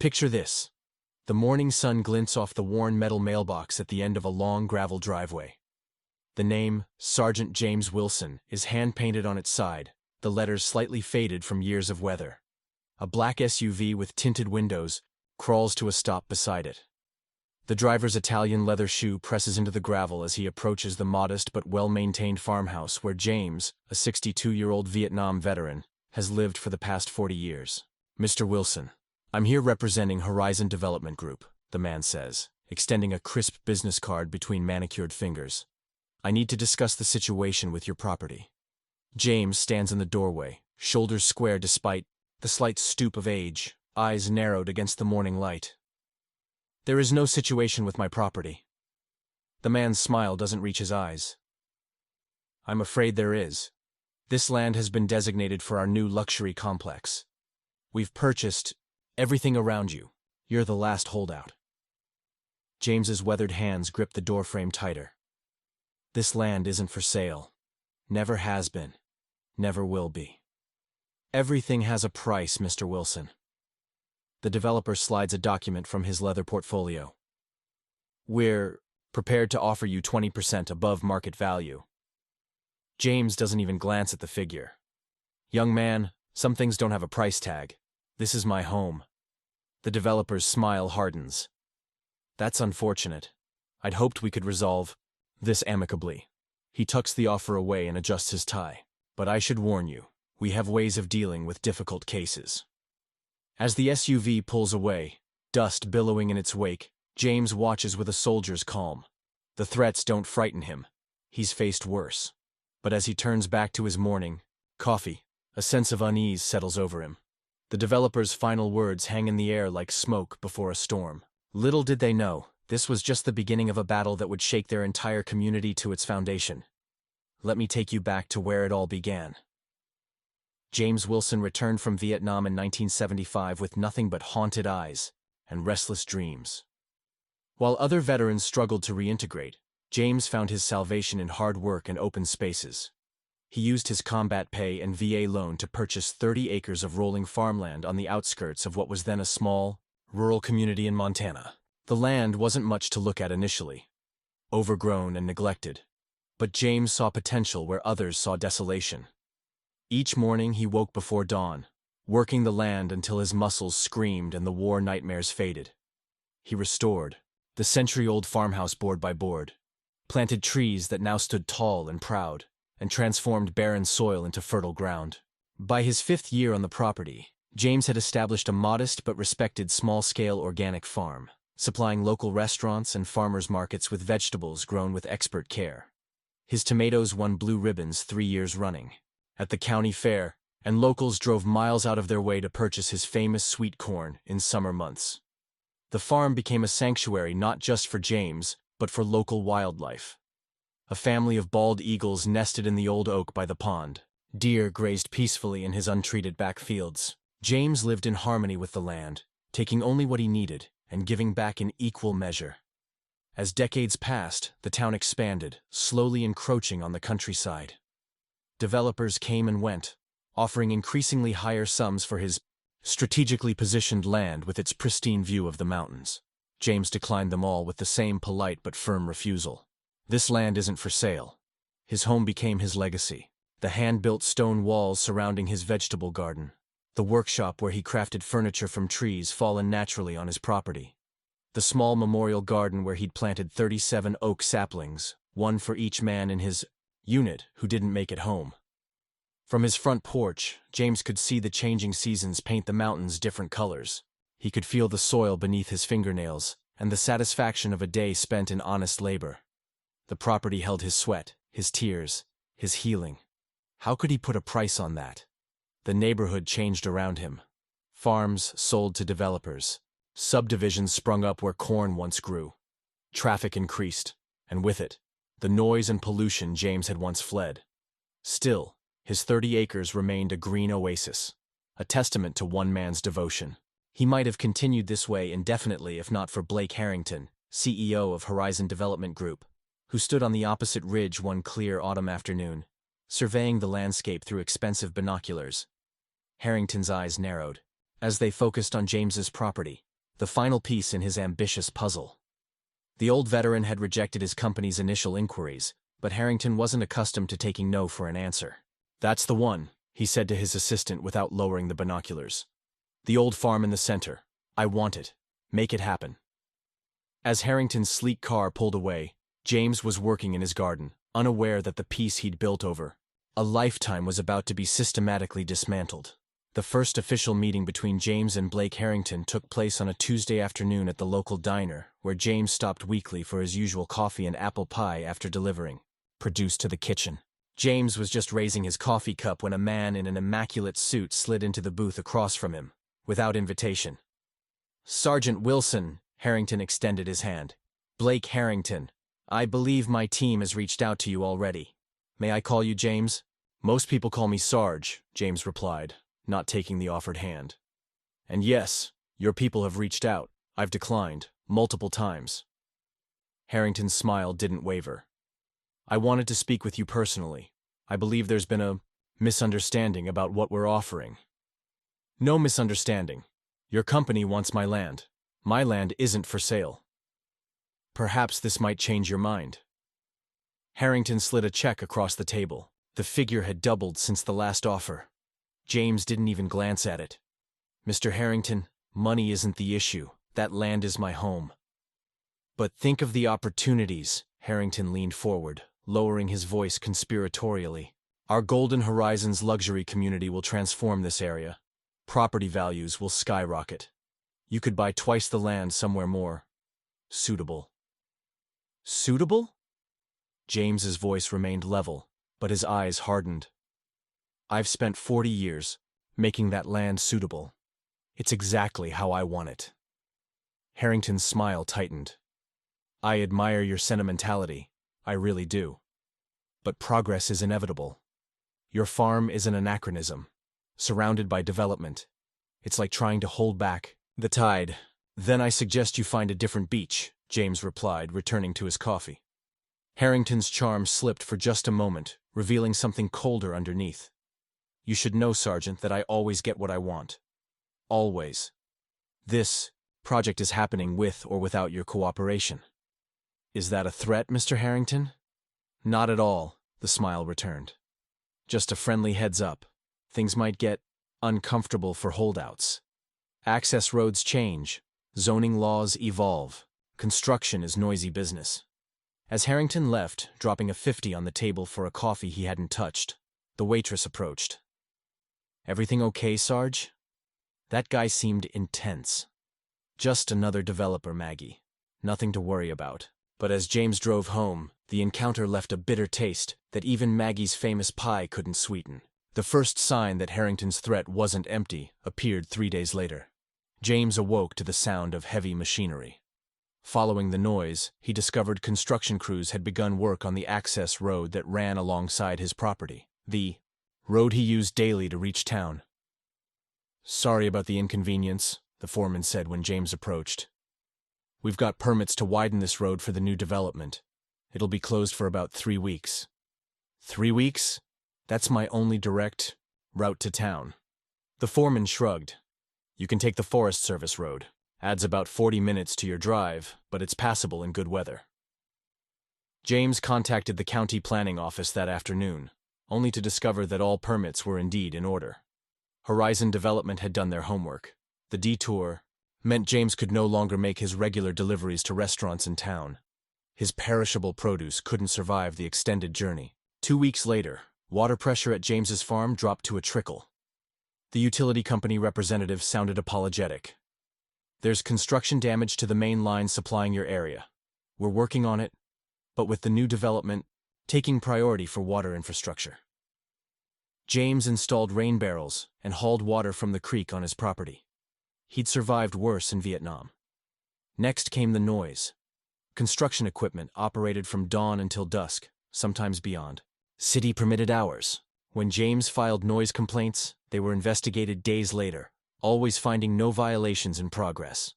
Picture this. The morning sun glints off the worn metal mailbox at the end of a long gravel driveway. The name, Sergeant James Wilson, is hand-painted on its side, the letters slightly faded from years of weather. A black SUV with tinted windows crawls to a stop beside it. The driver's Italian leather shoe presses into the gravel as he approaches the modest but well-maintained farmhouse where James, a 62-year-old Vietnam veteran, has lived for the past 40 years. "Mr. Wilson, I'm here representing Horizon Development Group," the man says, extending a crisp business card between manicured fingers. "I need to discuss the situation with your property." James stands in the doorway, shoulders square despite the slight stoop of age, eyes narrowed against the morning light. "There is no situation with my property." The man's smile doesn't reach his eyes. "I'm afraid there is. This land has been designated for our new luxury complex. We've purchased everything around you. You're the last holdout." James's weathered hands grip the doorframe tighter. "This land isn't for sale. Never has been. Never will be. Everything has a price, Mr. Wilson." The developer slides a document from his leather portfolio. "We're prepared to offer you 20% above market value." James doesn't even glance at the figure. "Young man, some things don't have a price tag. This is my home." The developer's smile hardens. "That's unfortunate. I'd hoped we could resolve this amicably." He tucks the offer away and adjusts his tie. "But I should warn you, we have ways of dealing with difficult cases." As the SUV pulls away, dust billowing in its wake, James watches with a soldier's calm. The threats don't frighten him. He's faced worse. But as he turns back to his morning coffee, a sense of unease settles over him. The developer's final words hang in the air like smoke before a storm. Little did they know, this was just the beginning of a battle that would shake their entire community to its foundation. Let me take you back to where it all began. James Wilson returned from Vietnam in 1975 with nothing but haunted eyes and restless dreams. While other veterans struggled to reintegrate, James found his salvation in hard work and open spaces. He used his combat pay and VA loan to purchase 30 acres of rolling farmland on the outskirts of what was then a small, rural community in Montana. The land wasn't much to look at initially, overgrown and neglected. But James saw potential where others saw desolation. Each morning he woke before dawn, working the land until his muscles screamed and the war nightmares faded. He restored the century-old farmhouse board by board, planted trees that now stood tall and proud, and transformed barren soil into fertile ground. By his 5th year on the property, James had established a modest but respected small-scale organic farm, supplying local restaurants and farmers markets with vegetables grown with expert care. His tomatoes won blue ribbons 3 years running at the county fair, and locals drove miles out of their way to purchase his famous sweet corn in summer months. The farm became a sanctuary not just for James, but for local wildlife. A family of bald eagles nested in the old oak by the pond. Deer grazed peacefully in his untreated back fields. James lived in harmony with the land, taking only what he needed and giving back in equal measure. As decades passed, the town expanded, slowly encroaching on the countryside. Developers came and went, offering increasingly higher sums for his strategically positioned land with its pristine view of the mountains. James declined them all with the same polite but firm refusal. This land isn't for sale. His home became his legacy. The hand-built stone walls surrounding his vegetable garden. The workshop where he crafted furniture from trees fallen naturally on his property. The small memorial garden where he'd planted 37 oak saplings, one for each man in his unit who didn't make it home. From his front porch, James could see the changing seasons paint the mountains different colors. He could feel the soil beneath his fingernails and the satisfaction of a day spent in honest labor. The property held his sweat, his tears, his healing. How could he put a price on that? The neighborhood changed around him. Farms sold to developers. Subdivisions sprung up where corn once grew. Traffic increased, and with it, the noise and pollution James had once fled. Still, his 30 acres remained a green oasis, a testament to one man's devotion. He might have continued this way indefinitely if not for Blake Harrington, CEO of Horizon Development Group, who stood on the opposite ridge one clear autumn afternoon, surveying the landscape through expensive binoculars. Harrington's eyes narrowed. As they focused on James's property, the final piece in his ambitious puzzle. The old veteran had rejected his company's initial inquiries, but Harrington wasn't accustomed to taking no for an answer. "That's the one," he said to his assistant without lowering the binoculars. "The old farm in the center. I want it. Make it happen." As Harrington's sleek car pulled away, James was working in his garden, unaware that the piece he'd built over a lifetime was about to be systematically dismantled. The first official meeting between James and Blake Harrington took place on a Tuesday afternoon at the local diner, where James stopped weekly for his usual coffee and apple pie after delivering produce to the kitchen. James was just raising his coffee cup when a man in an immaculate suit slid into the booth across from him, without invitation. "Sergeant Wilson," Harrington extended his hand. "Blake Harrington. I believe my team has reached out to you already. May I call you James?" "Most people call me Sarge," James replied, not taking the offered hand. "And yes, your people have reached out. I've declined, multiple times." Harrington's smile didn't waver. "I wanted to speak with you personally. I believe there's been a misunderstanding about what we're offering." "No misunderstanding. Your company wants my land. My land isn't for sale." "Perhaps this might change your mind." Harrington slid a check across the table. The figure had doubled since the last offer. James didn't even glance at it. "Mr. Harrington, money isn't the issue. That land is my home." "But think of the opportunities." Harrington leaned forward, lowering his voice conspiratorially. "Our Golden Horizons luxury community will transform this area. Property values will skyrocket. You could buy twice the land somewhere more suitable." "Suitable?" James's voice remained level, but his eyes hardened. "I've spent 40 years making that land suitable. It's exactly how I want it." Harrington's smile tightened. "I admire your sentimentality, I really do. But progress is inevitable. Your farm is an anachronism, surrounded by development. It's like trying to hold back the tide." "Then I suggest you find a different beach," James replied, returning to his coffee. Harrington's charm slipped for just a moment, revealing something colder underneath. "You should know, Sergeant, that I always get what I want. Always. This project is happening with or without your cooperation." "Is that a threat, Mr. Harrington?" "Not at all," the smile returned. "Just a friendly heads up. Things might get uncomfortable for holdouts. Access roads change. Zoning laws evolve. Construction is noisy business." As Harrington left, dropping a 50 on the table for a coffee he hadn't touched, the waitress approached. "Everything okay, Sarge?" That guy seemed intense. "Just another developer, Maggie. Nothing to worry about." But as James drove home, the encounter left a bitter taste that even Maggie's famous pie couldn't sweeten. The first sign that Harrington's threat wasn't empty appeared 3 days later. James awoke to the sound of heavy machinery. Following the noise, he discovered construction crews had begun work on the access road that ran alongside his property, the road he used daily to reach town. "Sorry about the inconvenience," the foreman said when James approached. "We've got permits to widen this road for the new development. It'll be closed for about 3 weeks. 3 weeks? That's my only direct route to town." The foreman shrugged. "You can take the Forest Service road. Adds about 40 minutes to your drive, but it's passable in good weather." James contacted the county planning office that afternoon, only to discover that all permits were indeed in order. Horizon Development had done their homework. The detour meant James could no longer make his regular deliveries to restaurants in town. His perishable produce couldn't survive the extended journey. 2 weeks later, water pressure at James's farm dropped to a trickle. The utility company representative sounded apologetic. "There's construction damage to the main line supplying your area. We're working on it, but with the new development, taking priority for water infrastructure." James installed rain barrels and hauled water from the creek on his property. He'd survived worse in Vietnam. Next came the noise. Construction equipment operated from dawn until dusk, sometimes beyond city-permitted hours. When James filed noise complaints, they were investigated days later, always finding no violations in progress.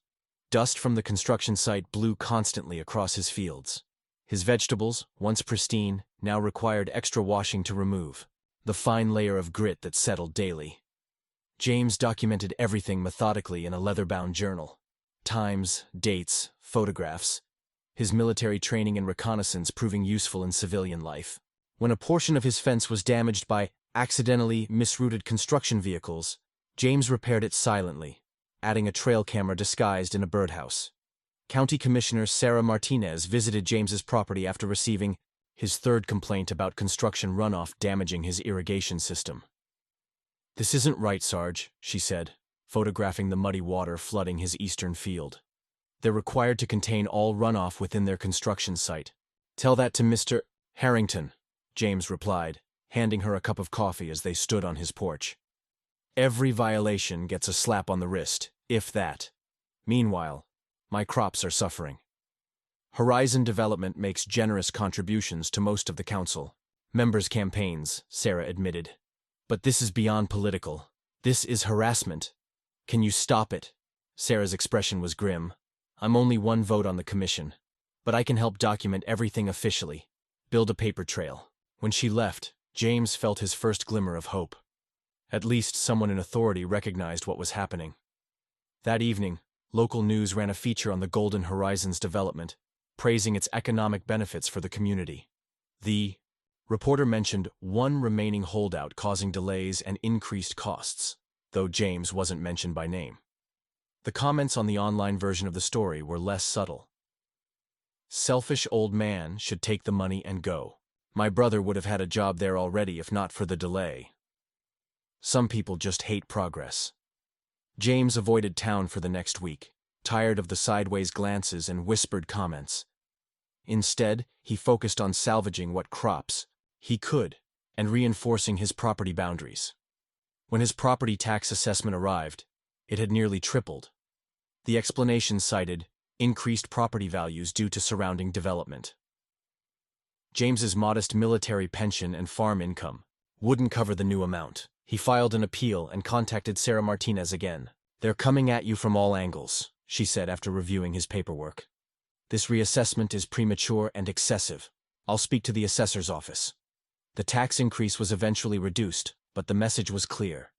Dust from the construction site blew constantly across his fields. His vegetables, once pristine, now required extra washing to remove the fine layer of grit that settled daily. James documented everything methodically in a leather-bound journal. times, dates, photographs, his military training and reconnaissance proving useful in civilian life. When a portion of his fence was damaged by accidentally misrouted construction vehicles, James repaired it silently, adding a trail camera disguised in a birdhouse. County Commissioner Sarah Martinez visited James's property after receiving his third complaint about construction runoff damaging his irrigation system. "This isn't right, Sarge," she said, photographing the muddy water flooding his eastern field. "They're required to contain all runoff within their construction site." "Tell that to Mr. Harrington," James replied, handing her a cup of coffee as they stood on his porch. "Every violation gets a slap on the wrist, if that. Meanwhile, my crops are suffering." Horizon Development makes generous contributions to most of the council members' campaigns, Sarah admitted. "But this is beyond political. This is harassment. Can you stop it?" Sarah's expression was grim. "I'm only one vote on the commission, but I can help document everything officially, build a paper trail." When she left, James felt his first glimmer of hope. At least someone in authority recognized what was happening. That evening, local news ran a feature on the Golden Horizons development, praising its economic benefits for the community. The reporter mentioned one remaining holdout causing delays and increased costs, though James wasn't mentioned by name. The comments on the online version of the story were less subtle. "Selfish old man should take the money and go. My brother would have had a job there already if not for the delay. Some people just hate progress." James avoided town for the next week, tired of the sideways glances and whispered comments. Instead, he focused on salvaging what crops he could and reinforcing his property boundaries. When his property tax assessment arrived, it had nearly tripled. The explanation cited increased property values due to surrounding development. James's modest military pension and farm income wouldn't cover the new amount. He filed an appeal and contacted Sarah Martinez again. "They're coming at you from all angles," she said after reviewing his paperwork. "This reassessment is premature and excessive. I'll speak to the assessor's office." The tax increase was eventually reduced, but the message was clear.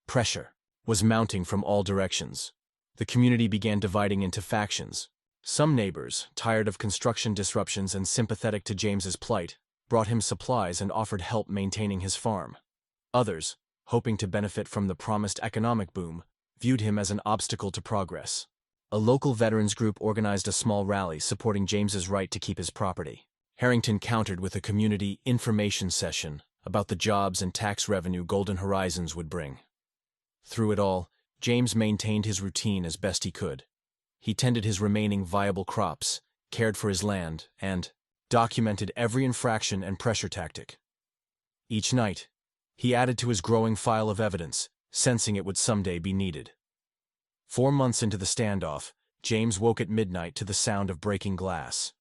Pressure was mounting from all directions. The community began dividing into factions. Some neighbors, tired of construction disruptions and sympathetic to James's plight, brought him supplies and offered help maintaining his farm. Others, hoping to benefit from the promised economic boom, viewed him as an obstacle to progress. A local veterans group organized a small rally supporting James's right to keep his property. Harrington countered with a community information session about the jobs and tax revenue Golden Horizons would bring. Through it all, James maintained his routine as best he could. He tended his remaining viable crops, cared for his land, and documented every infraction and pressure tactic. Each night, he added to his growing file of evidence, sensing it would someday be needed. 4 months into the standoff, James woke at midnight to the sound of breaking glass.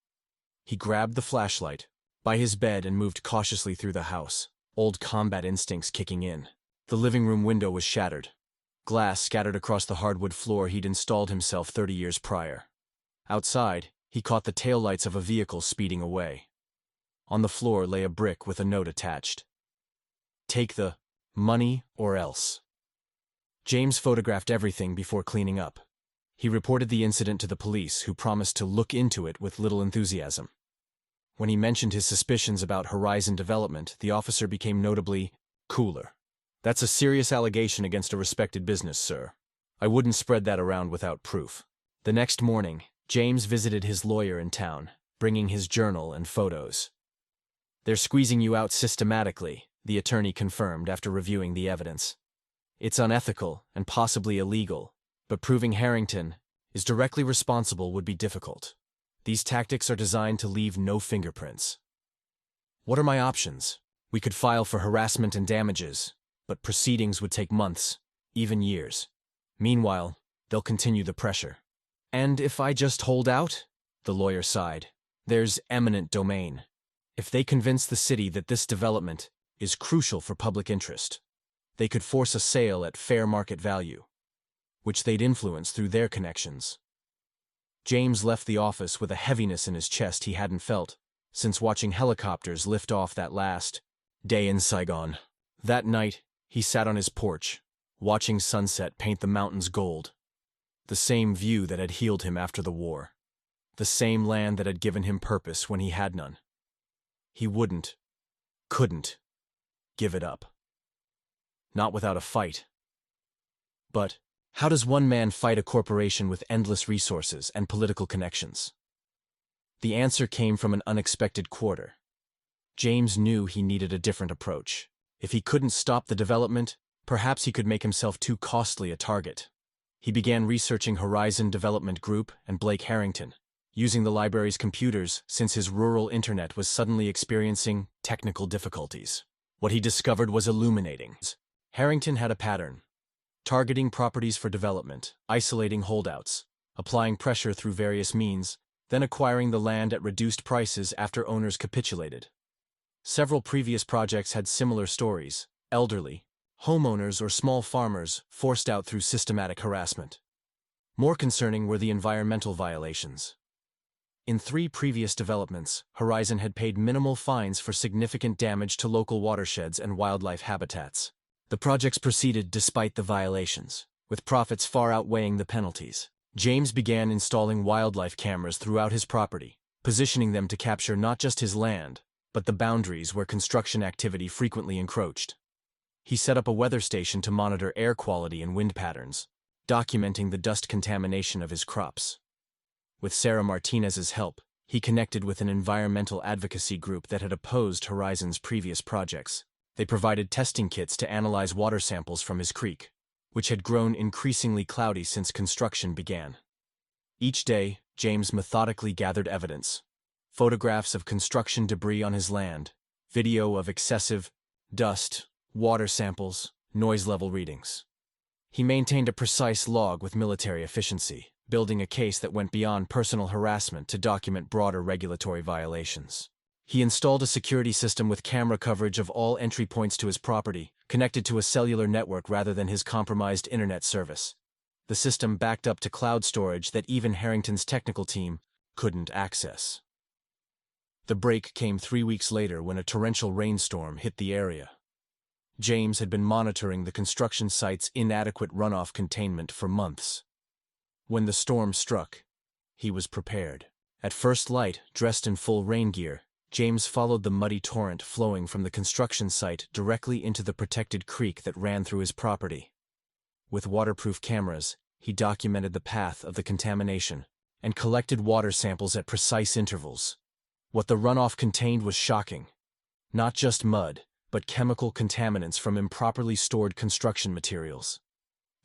He grabbed the flashlight by his bed and moved cautiously through the house, old combat instincts kicking in. The living room window was shattered. Glass scattered across the hardwood floor he'd installed himself 30 years prior. Outside, he caught the taillights of a vehicle speeding away. On the floor lay a brick with a note attached. "Take the money or else." James photographed everything before cleaning up. He reported the incident to the police, who promised to look into it with little enthusiasm. When he mentioned his suspicions about Horizon Development, the officer became notably cooler. "That's a serious allegation against a respected business, sir. I wouldn't spread that around without proof." The next morning, James visited his lawyer in town, bringing his journal and photos. "They're squeezing you out systematically," the attorney confirmed after reviewing the evidence. "It's unethical and possibly illegal, but proving Harrington is directly responsible would be difficult. These tactics are designed to leave no fingerprints." "What are my options?" "We could file for harassment and damages, but proceedings would take months, even years. Meanwhile, they'll continue the pressure." "And if I just hold out?" the lawyer sighed. "There's eminent domain. If they convince the city that this development is crucial for public interest, they could force a sale at fair market value, which they'd influence through their connections." James left the office with a heaviness in his chest he hadn't felt since watching helicopters lift off that last day in Saigon. That night, he sat on his porch, watching sunset paint the mountains gold. the same view that had healed him after the war, the same land that had given him purpose when he had none. He couldn't give it up. Not without a fight. But how does one man fight a corporation with endless resources and political connections? The answer came from an unexpected quarter. James knew he needed a different approach. If he couldn't stop the development, perhaps he could make himself too costly a target. He began researching Horizon Development Group and Blake Harrington, using the library's computers since his rural internet was suddenly experiencing technical difficulties. What he discovered was illuminating. Harrington had a pattern: targeting properties for development, isolating holdouts, applying pressure through various means, then acquiring the land at reduced prices after owners capitulated. Several previous projects had similar stories: elderly, homeowners or small farmers forced out through systematic harassment. More concerning were the environmental violations. In 3 previous developments, Horizon had paid minimal fines for significant damage to local watersheds and wildlife habitats. The projects proceeded despite the violations, with profits far outweighing the penalties. James began installing wildlife cameras throughout his property, positioning them to capture not just his land, but the boundaries where construction activity frequently encroached. He set up a weather station to monitor air quality and wind patterns, documenting the dust contamination of his crops. With Sarah Martinez's help, he connected with an environmental advocacy group that had opposed Horizon's previous projects. They provided testing kits to analyze water samples from his creek, which had grown increasingly cloudy since construction began. Each day, James methodically gathered evidence: photographs of construction debris on his land, video of excessive dust, water samples, noise level readings. He maintained a precise log with military efficiency, building a case that went beyond personal harassment to document broader regulatory violations. He installed a security system with camera coverage of all entry points to his property, connected to a cellular network rather than his compromised internet service. The system backed up to cloud storage that even Harrington's technical team couldn't access. The break came 3 weeks later when a torrential rainstorm hit the area. James had been monitoring the construction site's inadequate runoff containment for months. When the storm struck, he was prepared. At first light, dressed in full rain gear, James followed the muddy torrent flowing from the construction site directly into the protected creek that ran through his property. With waterproof cameras, he documented the path of the contamination and collected water samples at precise intervals. What the runoff contained was shocking. Not just mud, but chemical contaminants from improperly stored construction materials.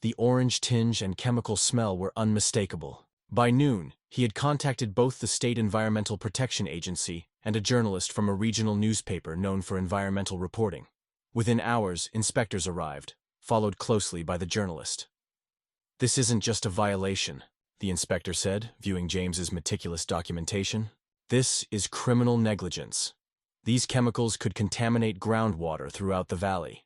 The orange tinge and chemical smell were unmistakable. By noon, he had contacted both the State Environmental Protection Agency and a journalist from a regional newspaper known for environmental reporting. Within hours, inspectors arrived, followed closely by the journalist. "This isn't just a violation," the inspector said, viewing James's meticulous documentation. "This is criminal negligence. These chemicals could contaminate groundwater throughout the valley."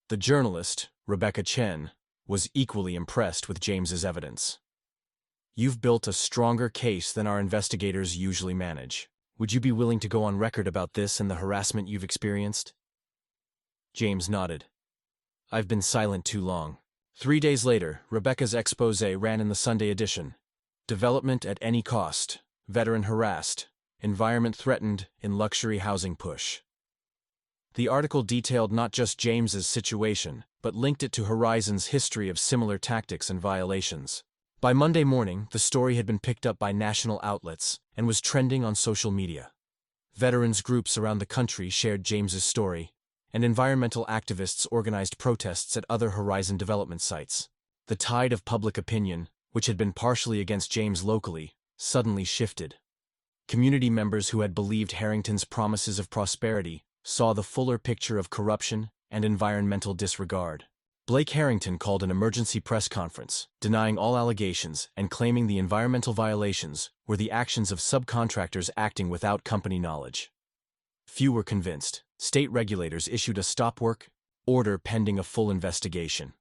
The journalist, Rebecca Chen, was equally impressed with James's evidence. "You've built a stronger case than our investigators usually manage. Would you be willing to go on record about this and the harassment you've experienced?" James nodded. "I've been silent too long." 3 days later, Rebecca's exposé ran in the Sunday edition. "Development at any cost. Veteran harassed. Environment threatened in luxury housing push." The article detailed not just James's situation, but linked it to Horizon's history of similar tactics and violations. By Monday morning, the story had been picked up by national outlets and was trending on social media. Veterans groups around the country shared James's story, and environmental activists organized protests at other Horizon development sites. The tide of public opinion, which had been partially against James locally, suddenly shifted. Community members who had believed Harrington's promises of prosperity saw the fuller picture of corruption and environmental disregard. Blake Harrington called an emergency press conference, denying all allegations and claiming the environmental violations were the actions of subcontractors acting without company knowledge. Few were convinced. State regulators issued a stop-work order pending a full investigation.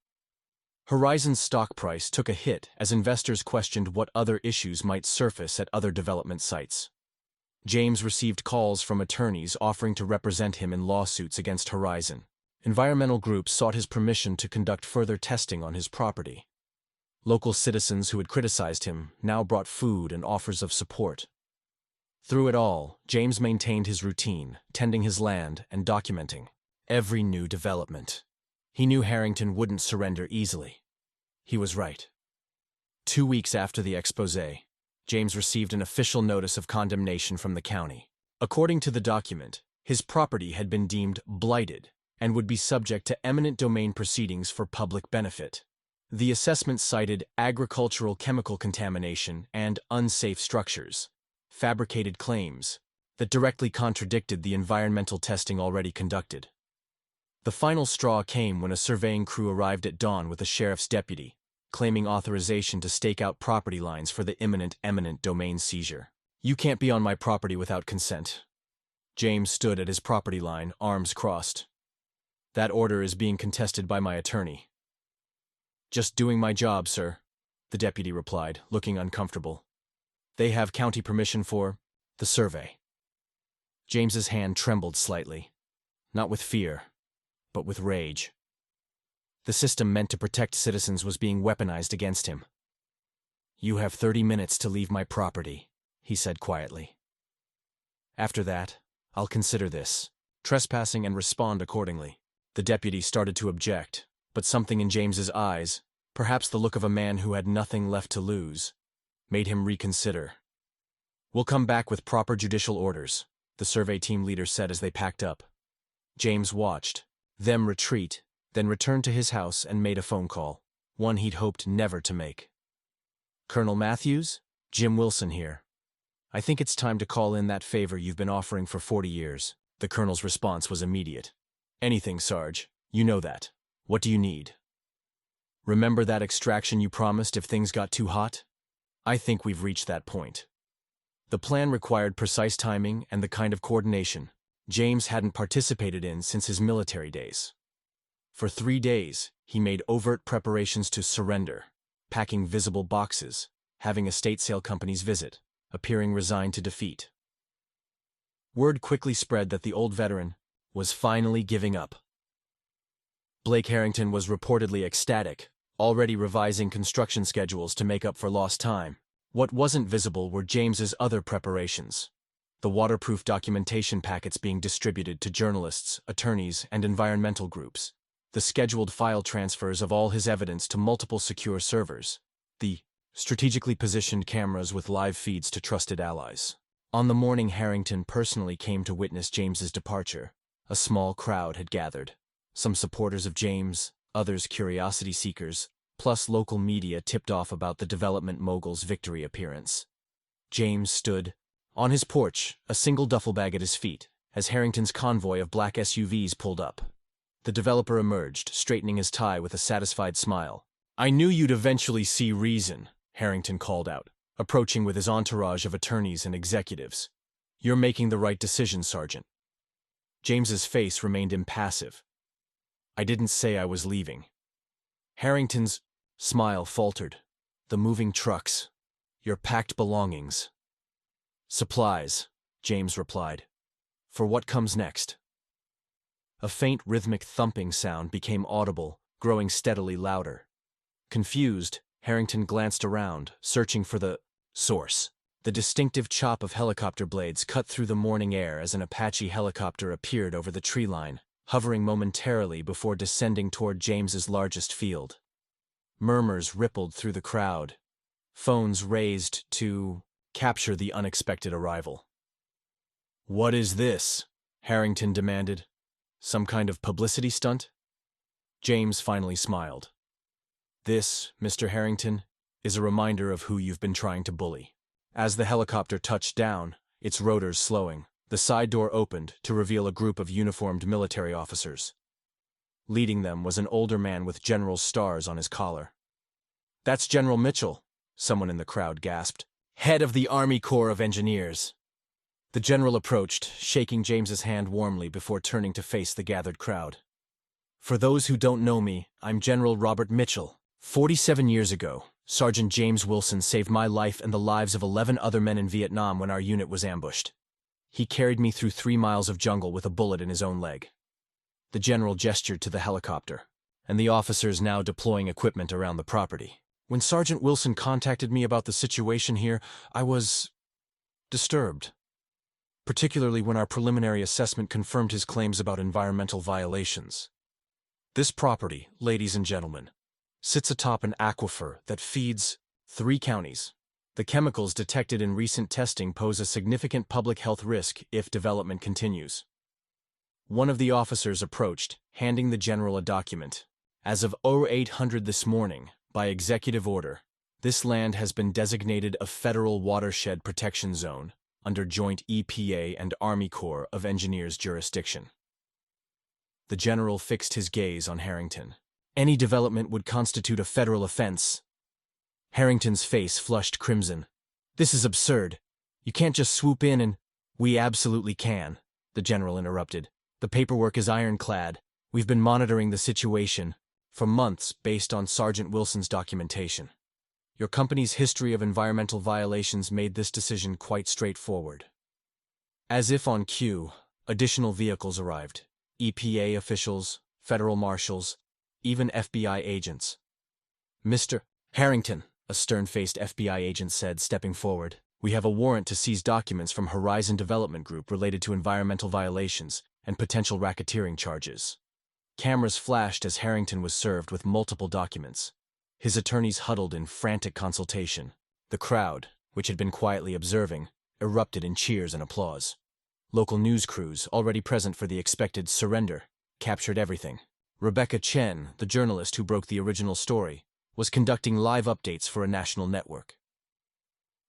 Horizon's stock price took a hit as investors questioned what other issues might surface at other development sites. James received calls from attorneys offering to represent him in lawsuits against Horizon. Environmental groups sought his permission to conduct further testing on his property. Local citizens who had criticized him now brought food and offers of support. Through it all, James maintained his routine, tending his land and documenting every new development. He knew Harrington wouldn't surrender easily. He was right. 2 weeks after the exposé, James received an official notice of condemnation from the county. According to the document, his property had been deemed blighted and would be subject to eminent domain proceedings for public benefit. The assessment cited agricultural chemical contamination and unsafe structures, fabricated claims that directly contradicted the environmental testing already conducted. The final straw came when a surveying crew arrived at dawn with a sheriff's deputy, claiming authorization to stake out property lines for the imminent eminent domain seizure. "You can't be on my property without consent." James stood at his property line, arms crossed. "That order is being contested by my attorney." "Just doing my job, sir," the deputy replied, looking uncomfortable. "They have county permission for the survey." James's hand trembled slightly, not with fear, but with rage. The system meant to protect citizens was being weaponized against him. "You have 30 minutes to leave my property," he said quietly. "After that, I'll consider this trespassing and respond accordingly." The deputy started to object, but something in James's eyes, perhaps the look of a man who had nothing left to lose, made him reconsider. "We'll come back with proper judicial orders," the survey team leader said as they packed up. James watched them retreat, then returned to his house and made a phone call, one he'd hoped never to make. "Colonel Matthews? Jim Wilson here. I think it's time to call in that favor you've been offering for 40 years. The colonel's response was immediate. "Anything, Sarge. You know that. What do you need?" "Remember that extraction you promised if things got too hot? I think we've reached that point." The plan required precise timing and the kind of coordination James hadn't participated in since his military days. For 3 days, he made overt preparations to surrender, packing visible boxes, having estate sale companies visit, appearing resigned to defeat. Word quickly spread that the old veteran was finally giving up. Blake Harrington was reportedly ecstatic, already revising construction schedules to make up for lost time. What wasn't visible were James's other preparations. The waterproof documentation packets being distributed to journalists, attorneys, and environmental groups. The scheduled file transfers of all his evidence to multiple secure servers. The strategically positioned cameras with live feeds to trusted allies. On the morning Harrington personally came to witness James's departure, a small crowd had gathered. Some supporters of James, others curiosity seekers, plus local media tipped off about the development mogul's victory appearance. James stood on his porch, a single duffel bag at his feet, as Harrington's convoy of black SUVs pulled up. The developer emerged, straightening his tie with a satisfied smile. "I knew you'd eventually see reason," Harrington called out, approaching with his entourage of attorneys and executives. "You're making the right decision, Sergeant." James's face remained impassive. "I didn't say I was leaving." Harrington's smile faltered. "The moving trucks. Your packed belongings." "Supplies," James replied. "For what comes next?" A faint rhythmic thumping sound became audible, growing steadily louder. Confused, Harrington glanced around, searching for the source. The distinctive chop of helicopter blades cut through the morning air as an Apache helicopter appeared over the tree line, hovering momentarily before descending toward James's largest field. Murmurs rippled through the crowd. Phones raised to capture the unexpected arrival. "What is this?" Harrington demanded. "Some kind of publicity stunt?" James finally smiled. "This, Mr. Harrington, is a reminder of who you've been trying to bully." As the helicopter touched down, its rotors slowing, the side door opened to reveal a group of uniformed military officers. Leading them was an older man with general's stars on his collar. "That's General Mitchell," someone in the crowd gasped. "Head of the Army Corps of Engineers." The general approached, shaking James's hand warmly before turning to face the gathered crowd. "For those who don't know me, I'm General Robert Mitchell. 47 years ago, Sergeant James Wilson saved my life and the lives of 11 other men in Vietnam when our unit was ambushed. He carried me through 3 miles of jungle with a bullet in his own leg." The general gestured to the helicopter, and the officers now deploying equipment around the property. When Sergeant Wilson contacted me about the situation here, I was disturbed, particularly when our preliminary assessment confirmed his claims about environmental violations. This property, ladies and gentlemen, sits atop an aquifer that feeds 3 counties. The chemicals detected in recent testing pose a significant public health risk if development continues. One of the officers approached, handing the general a document. As of 0800 this morning, by executive order, this land has been designated a Federal Watershed Protection Zone under joint EPA and Army Corps of Engineers jurisdiction. The general fixed his gaze on Harrington. Any development would constitute a federal offense. Harrington's face flushed crimson. This is absurd. You can't just swoop in and— We absolutely can, the general interrupted. The paperwork is ironclad. We've been monitoring the situation for months based on Sergeant Wilson's documentation. Your company's history of environmental violations made this decision quite straightforward. As if on cue, additional vehicles arrived. EPA officials, federal marshals, even FBI agents. Mr. Harrington, a stern-faced FBI agent said, stepping forward, we have a warrant to seize documents from Horizon Development Group related to environmental violations and potential racketeering charges. Cameras flashed as Harrington was served with multiple documents. His attorneys huddled in frantic consultation. The crowd, which had been quietly observing, erupted in cheers and applause. Local news crews, already present for the expected surrender, captured everything. Rebecca Chen, the journalist who broke the original story, was conducting live updates for a national network.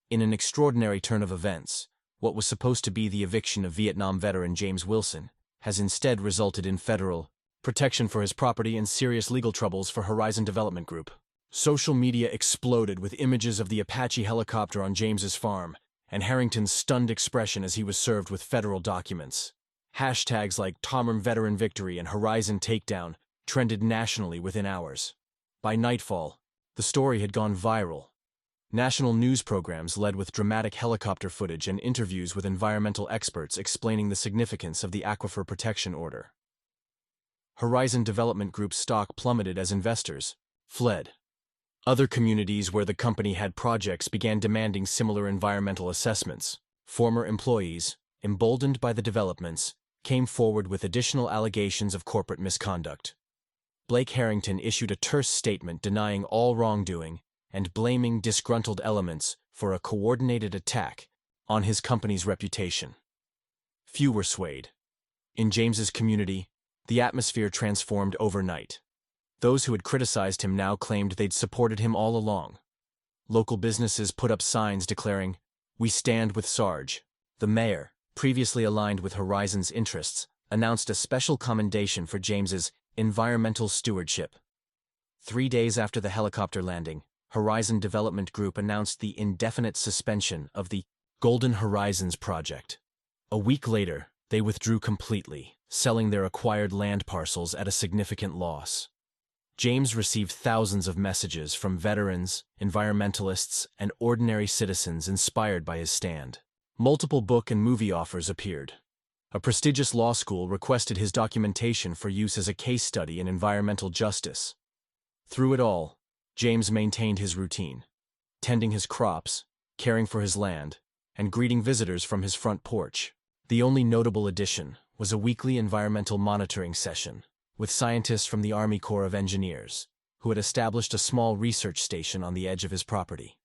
In an extraordinary turn of events, what was supposed to be the eviction of Vietnam veteran James Wilson has instead resulted in federal protection for his property and serious legal troubles for Horizon Development Group. Social media exploded with images of the Apache helicopter on James's farm and Harrington's stunned expression as he was served with federal documents. Hashtags like Tomrum Veteran Victory and Horizon Takedown trended nationally within hours. By nightfall, the story had gone viral. National news programs led with dramatic helicopter footage and interviews with environmental experts explaining the significance of the Aquifer Protection Order. Horizon Development Group's stock plummeted as investors fled. Other communities where the company had projects began demanding similar environmental assessments. Former employees, emboldened by the developments, came forward with additional allegations of corporate misconduct. Blake Harrington issued a terse statement denying all wrongdoing and blaming disgruntled elements for a coordinated attack on his company's reputation. Few were swayed. In James's community, the atmosphere transformed overnight. Those who had criticized him now claimed they'd supported him all along. Local businesses put up signs declaring, "We stand with Sarge." The mayor, previously aligned with Horizon's interests, announced a special commendation for James's environmental stewardship. 3 days after the helicopter landing, Horizon Development Group announced the indefinite suspension of the Golden Horizons project. A week later, they withdrew completely, selling their acquired land parcels at a significant loss. James received thousands of messages from veterans, environmentalists, and ordinary citizens inspired by his stand. Multiple book and movie offers appeared. A prestigious law school requested his documentation for use as a case study in environmental justice. Through it all, James maintained his routine, tending his crops, caring for his land, and greeting visitors from his front porch. The only notable addition was a weekly environmental monitoring session with scientists from the Army Corps of Engineers, who had established a small research station on the edge of his property.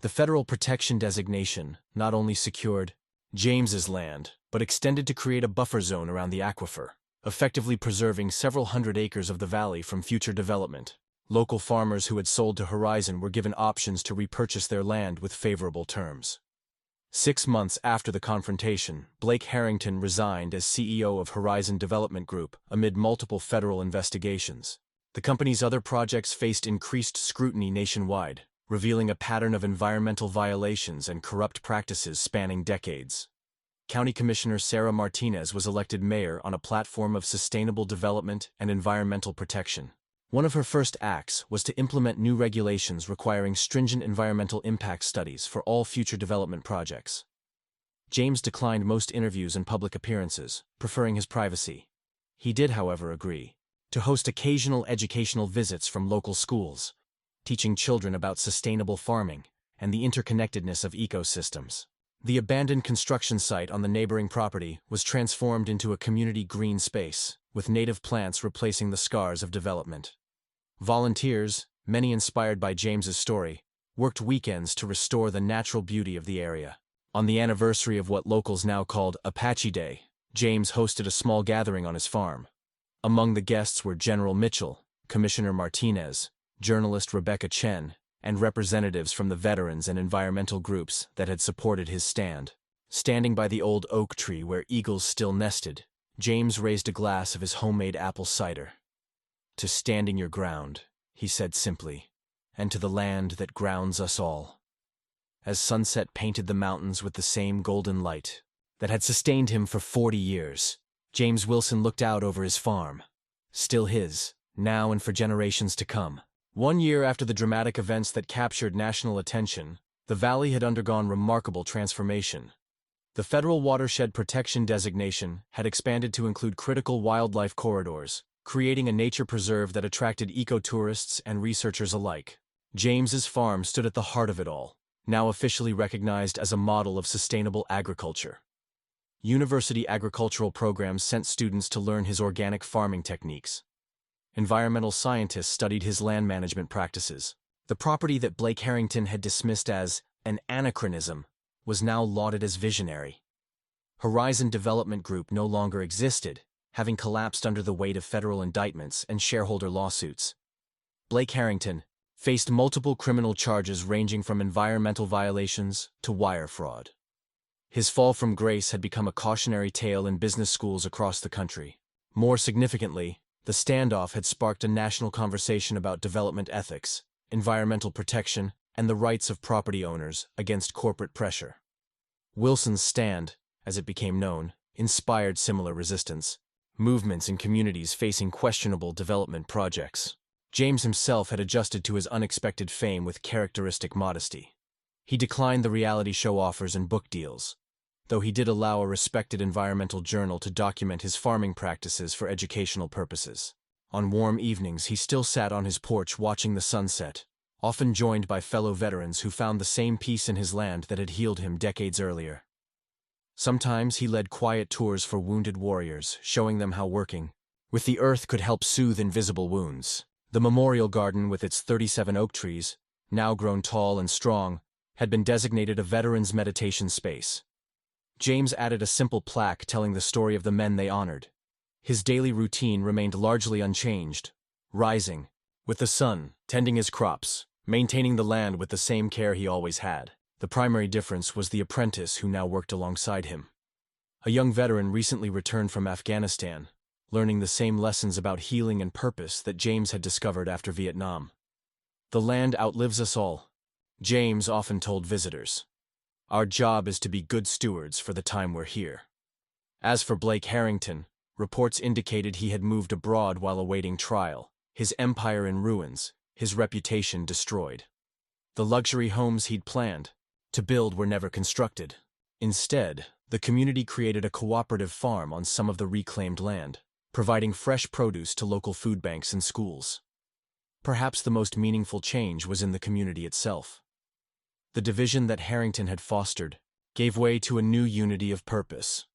The federal protection designation not only secured James's land, but extended to create a buffer zone around the aquifer, effectively preserving several hundred acres of the valley from future development. Local farmers who had sold to Horizon were given options to repurchase their land with favorable terms. 6 months after the confrontation, Blake Harrington resigned as CEO of Horizon Development Group amid multiple federal investigations. The company's other projects faced increased scrutiny nationwide, revealing a pattern of environmental violations and corrupt practices spanning decades. County Commissioner Sarah Martinez was elected mayor on a platform of sustainable development and environmental protection. One of her first acts was to implement new regulations requiring stringent environmental impact studies for all future development projects. James declined most interviews and public appearances, preferring his privacy. He did, however, agree to host occasional educational visits from local schools, teaching children about sustainable farming and the interconnectedness of ecosystems. The abandoned construction site on the neighboring property was transformed into a community green space, with native plants replacing the scars of development. Volunteers, many inspired by James's story, worked weekends to restore the natural beauty of the area. On the anniversary of what locals now called Apache Day, James hosted a small gathering on his farm. Among the guests were General Mitchell, Commissioner Martinez, journalist Rebecca Chen, and representatives from the veterans and environmental groups that had supported his stand. Standing by the old oak tree where eagles still nested, James raised a glass of his homemade apple cider. "To standing your ground," he said simply, "and to the land that grounds us all." As sunset painted the mountains with the same golden light that had sustained him for 40 years, James Wilson looked out over his farm. Still his, now and for generations to come. 1 year after the dramatic events that captured national attention, the valley had undergone remarkable transformation. The federal watershed protection designation had expanded to include critical wildlife corridors, creating a nature preserve that attracted ecotourists and researchers alike. James's farm stood at the heart of it all, now officially recognized as a model of sustainable agriculture. University agricultural programs sent students to learn his organic farming techniques. Environmental scientists studied his land management practices. The property that Blake Harrington had dismissed as an anachronism was now lauded as visionary. Horizon Development Group no longer existed, having collapsed under the weight of federal indictments and shareholder lawsuits. Blake Harrington faced multiple criminal charges ranging from environmental violations to wire fraud. His fall from grace had become a cautionary tale in business schools across the country. More significantly, the standoff had sparked a national conversation about development ethics, environmental protection, and the rights of property owners against corporate pressure. Wilson's stand, as it became known, inspired similar resistance. Movements in communities facing questionable development projects. James himself had adjusted to his unexpected fame with characteristic modesty. He declined the reality show offers and book deals, though he did allow a respected environmental journal to document his farming practices for educational purposes. On warm evenings, he still sat on his porch watching the sunset, often joined by fellow veterans who found the same peace in his land that had healed him decades earlier. Sometimes he led quiet tours for wounded warriors, showing them how working with the earth could help soothe invisible wounds. The memorial garden with its 37 oak trees, now grown tall and strong, had been designated a veterans' meditation space. James added a simple plaque telling the story of the men they honored. His daily routine remained largely unchanged, rising with the sun, tending his crops, maintaining the land with the same care he always had. The primary difference was the apprentice who now worked alongside him. A young veteran recently returned from Afghanistan, learning the same lessons about healing and purpose that James had discovered after Vietnam. "The land outlives us all," James often told visitors. "Our job is to be good stewards for the time we're here." As for Blake Harrington, reports indicated he had moved abroad while awaiting trial, his empire in ruins, his reputation destroyed. The luxury homes he'd planned to build were never constructed. Instead, the community created a cooperative farm on some of the reclaimed land, providing fresh produce to local food banks and schools. Perhaps the most meaningful change was in the community itself. The division that Harrington had fostered gave way to a new unity of purpose.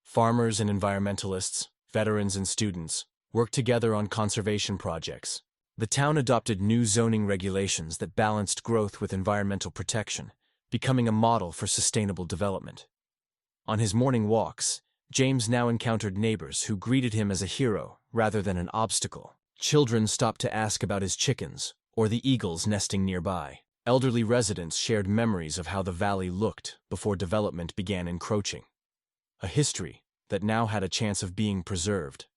Farmers and environmentalists, veterans and students, worked together on conservation projects. The town adopted new zoning regulations that balanced growth with environmental protection, becoming a model for sustainable development. On his morning walks, James now encountered neighbors who greeted him as a hero rather than an obstacle. Children stopped to ask about his chickens or the eagles nesting nearby. Elderly residents shared memories of how the valley looked before development began encroaching. A history that now had a chance of being preserved.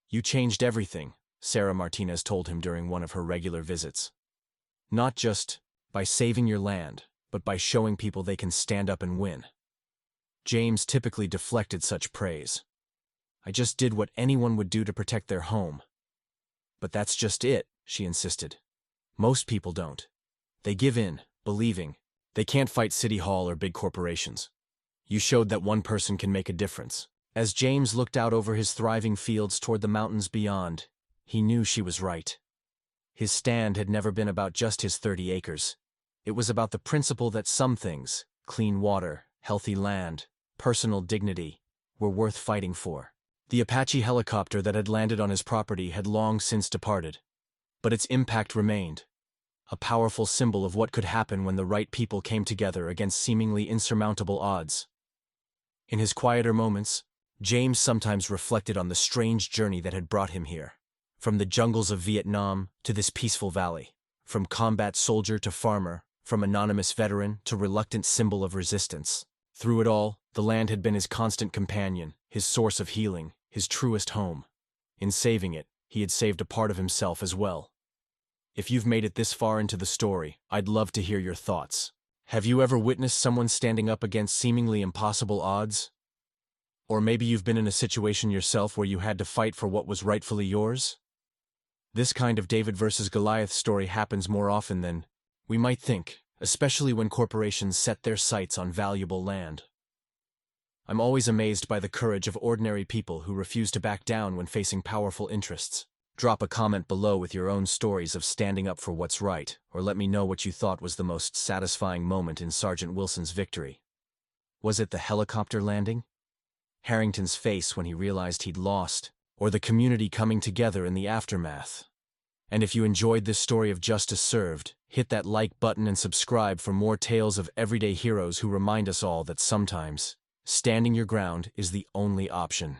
"You changed everything," Sarah Martinez told him during one of her regular visits. "Not just by saving your land, but by showing people they can stand up and win." James typically deflected such praise. "I just did what anyone would do to protect their home." "But that's just it," she insisted. "Most people don't. They give in, believing they can't fight City Hall or big corporations. You showed that one person can make a difference." As James looked out over his thriving fields toward the mountains beyond, he knew she was right. His stand had never been about just his 30 acres. It was about the principle that some things, clean water, healthy land, personal dignity, were worth fighting for. The Apache helicopter that had landed on his property had long since departed, but its impact remained, a powerful symbol of what could happen when the right people came together against seemingly insurmountable odds. In his quieter moments, James sometimes reflected on the strange journey that had brought him here. From the jungles of Vietnam to this peaceful valley, from combat soldier to farmer, from anonymous veteran to reluctant symbol of resistance. Through it all, the land had been his constant companion, his source of healing, his truest home. In saving it, he had saved a part of himself as well. If you've made it this far into the story, I'd love to hear your thoughts. Have you ever witnessed someone standing up against seemingly impossible odds? Or maybe you've been in a situation yourself where you had to fight for what was rightfully yours? This kind of David versus Goliath story happens more often than we might think, especially when corporations set their sights on valuable land. I'm always amazed by the courage of ordinary people who refuse to back down when facing powerful interests. Drop a comment below with your own stories of standing up for what's right, or let me know what you thought was the most satisfying moment in Sergeant Wilson's victory. Was it the helicopter landing? Harrington's face when he realized he'd lost, or the community coming together in the aftermath? And if you enjoyed this story of justice served, hit that like button and subscribe for more tales of everyday heroes who remind us all that sometimes, standing your ground is the only option.